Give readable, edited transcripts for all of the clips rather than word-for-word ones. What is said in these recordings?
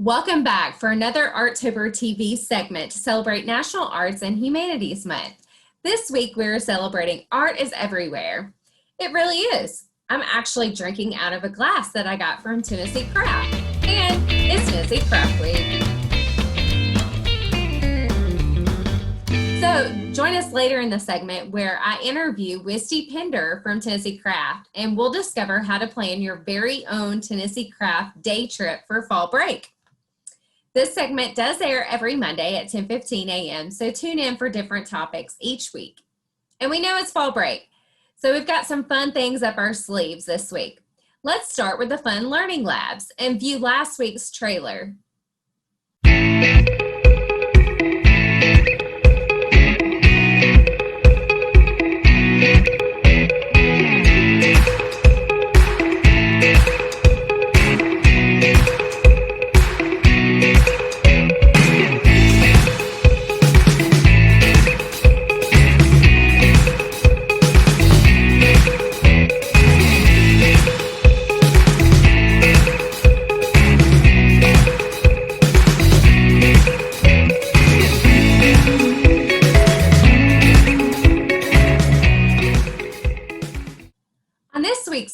Welcome back for another Artober TV segment to celebrate National Arts and Humanities Month. This week we're celebrating Art is Everywhere. It really is. I'm actually drinking out of a glass that I got from Tennessee Craft, and it's Tennessee Craft Week. So join us later in the segment where I interview Wisty Pender from Tennessee Craft, and we'll discover how to plan your very own Tennessee Craft day trip for fall break. This segment does air every Monday at 10:15 a.m., so tune in for different topics each week. And we know it's fall break, so we've got some fun things up our sleeves this week. Let's start with the fun learning labs and view last week's trailer.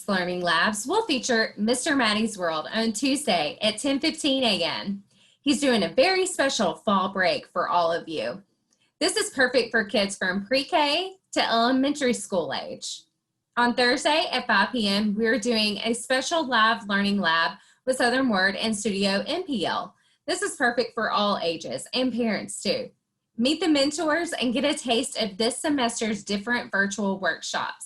Learning Labs will feature Mr. Maddie's World on Tuesday at 10:15 a.m. He's doing a very special fall break for all of you. This is perfect for kids from pre-K to elementary school age. On Thursday at 5 p.m., we're doing a special live learning lab with Southern Word and Studio NPL. This is perfect for all ages and parents too. Meet the mentors and get a taste of this semester's different virtual workshops.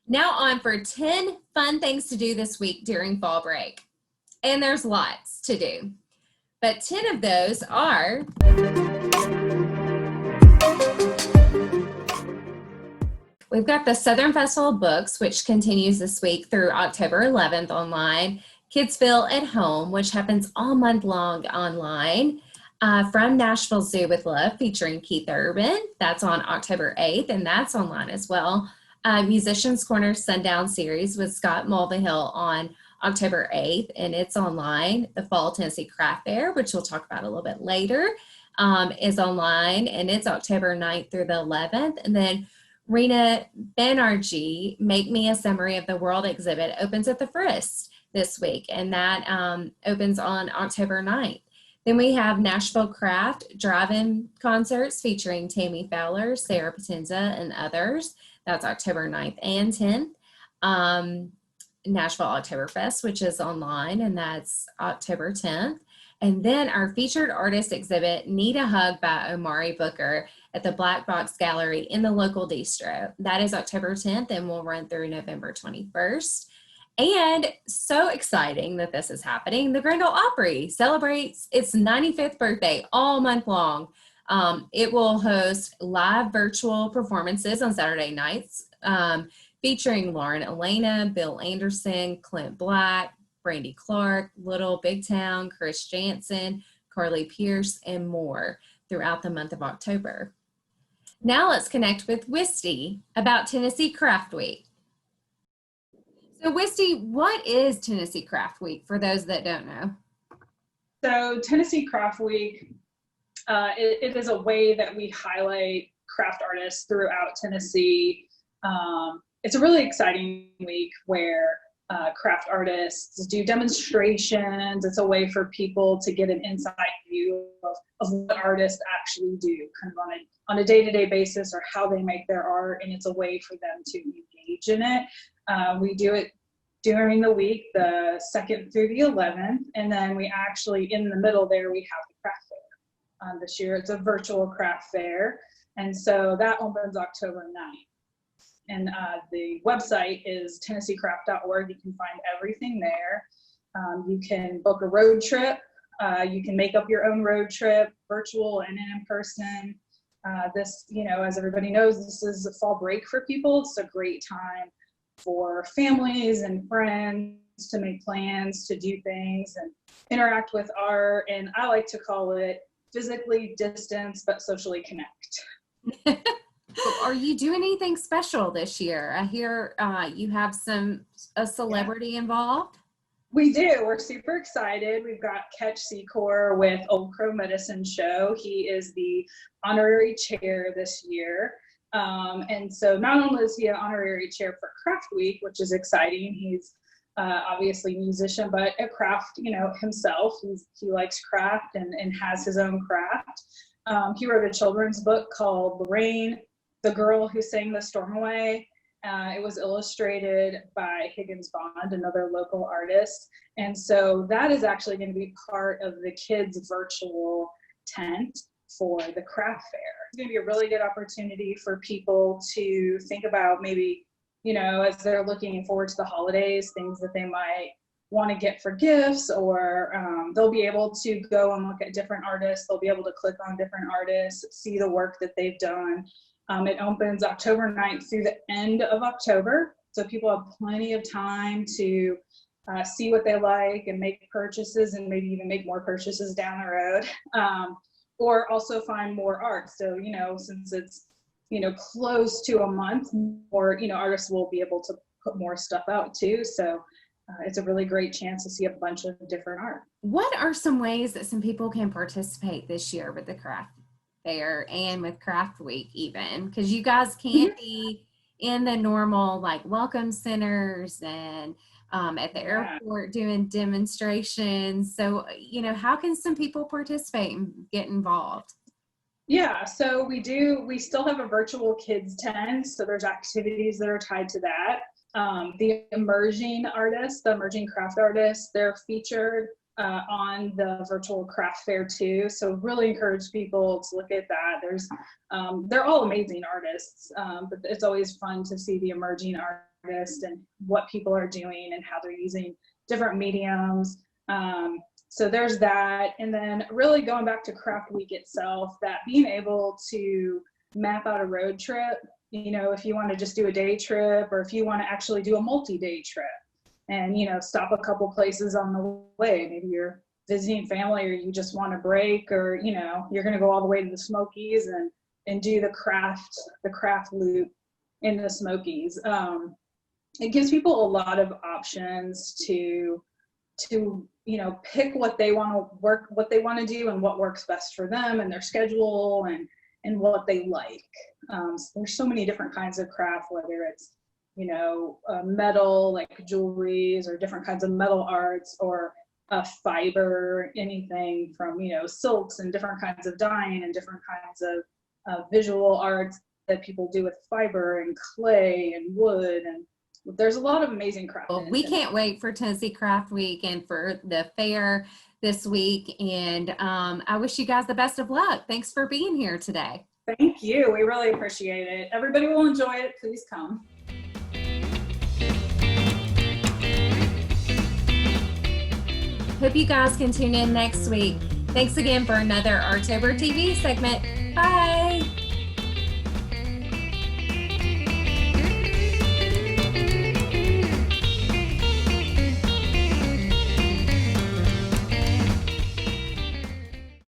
Now on for 10 fun things to do this week during fall break. And there's lots to do. But 10 of those are we've got the Southern Festival of Books, which continues this week through October 11th online. Kidsville at Home, which happens all month long online. From Nashville Zoo with Love, featuring Keith Urban. That's on October 8th, and that's online as well. Musicians Corner Sundown Series with Scott Mulvihill on October 8th, and it's online. The Fall Tennessee Craft Fair, which we'll talk about a little bit later, is online, and it's October 9th through the 11th. And then Rena Banerjee, Make Me a Summary of the World exhibit opens at the Frist this week, and that opens on October 9th. Then we have Nashville Craft Drive-In Concerts featuring Tammy Fowler, Sarah Potenza, and others. That's October 9th and 10th. Nashville Oktoberfest, which is online, and that's October 10th. And then our featured artist exhibit, Need a Hug by Omari Booker at the Black Box Gallery in the local distro. That is October 10th and will run through November 21st. And so exciting that this is happening. The Grand Ole Opry celebrates its 95th birthday all month long. It will host live virtual performances on Saturday nights, featuring Lauren Elena, Bill Anderson, Clint Black, Brandy Clark, Little Big Town, Chris Jansen, Carly Pierce, and more throughout the month of October. Now let's connect with Wisty about Tennessee Craft Week. So Wisty, what is Tennessee Craft Week for those that don't know? So Tennessee Craft Week, it is a way that we highlight craft artists throughout Tennessee. It's a really exciting week where craft artists do demonstrations. It's a way for people to get an inside view of what artists actually do kind of on a day-to-day basis, or how they make their art, and it's a way for them to engage in it. We do it during the week, the 2nd through the 11th, and then we actually, in the middle there, we have the craft fair. This year it's a virtual craft fair, and so that opens October 9th. And the website is tennesseecraft.org. You can find everything there. You can book a road trip. You can make up your own road trip, virtual and in person. This, as everybody knows, this is a fall break for people. It's a great time for families and friends to make plans, to do things and interact with art. And I like to call it physically distance, but socially connect. Are you doing anything special this year? I hear you have a celebrity involved. We do. We're super excited. We've got Catch Secor with Old Crow Medicine Show. He is the honorary chair this year. And so not only is he an honorary chair for Craft Week, which is exciting, he's obviously a musician, but a craft, himself. He likes craft and has his own craft. He wrote a children's book called Lorraine, the Girl Who Sang the Storm Away. It was illustrated by Higgins Bond, another local artist. And so that is actually going to be part of the kids' virtual tent for the craft fair. It's going to be a really good opportunity for people to think about maybe, as they're looking forward to the holidays, things that they might want to get for gifts, or they'll be able to go and look at different artists. They'll be able to click on different artists, see the work that they've done. It opens October 9th through the end of October. So people have plenty of time to see what they like and make purchases, and maybe even make more purchases down the road, or also find more art. So, since it's, close to a month, more, artists will be able to put more stuff out too. So it's a really great chance to see a bunch of different art. What are some ways that some people can participate this year with the craft fair and with Craft Week even? Because you guys can't be in the normal like welcome centers and at the airport doing demonstrations. So, how can some people participate and get involved? Yeah, so we still have a virtual kids tent. So there's activities that are tied to that. The emerging artists, the emerging craft artists, they're featured on the virtual craft fair too. So really encourage people to look at that. They're all amazing artists, but it's always fun to see the emerging artists and what people are doing and how they're using different mediums. So there's that. And then really going back to Craft Week itself, that being able to map out a road trip, if you want to just do a day trip, or if you want to actually do a multi-day trip and, stop a couple places on the way. Maybe you're visiting family, or you just want a break, or, you're going to go all the way to the Smokies and do the craft loop in the Smokies. It gives people a lot of options to pick what they want to do and what works best for them and their schedule and what they like. So there's so many different kinds of craft, whether it's, metal, like jewelries, or different kinds of metal arts, or fiber, anything from, silks and different kinds of dyeing and different kinds of visual arts that people do with fiber and clay and wood. And there's a lot of amazing craft. Well, we can't wait for Tennessee Craft Week and for the fair this week. And I wish you guys the best of luck. Thanks for being here today. Thank you. We really appreciate it. Everybody will enjoy it. Please come. Hope you guys can tune in next week. Thanks again for another Artober TV segment. Bye.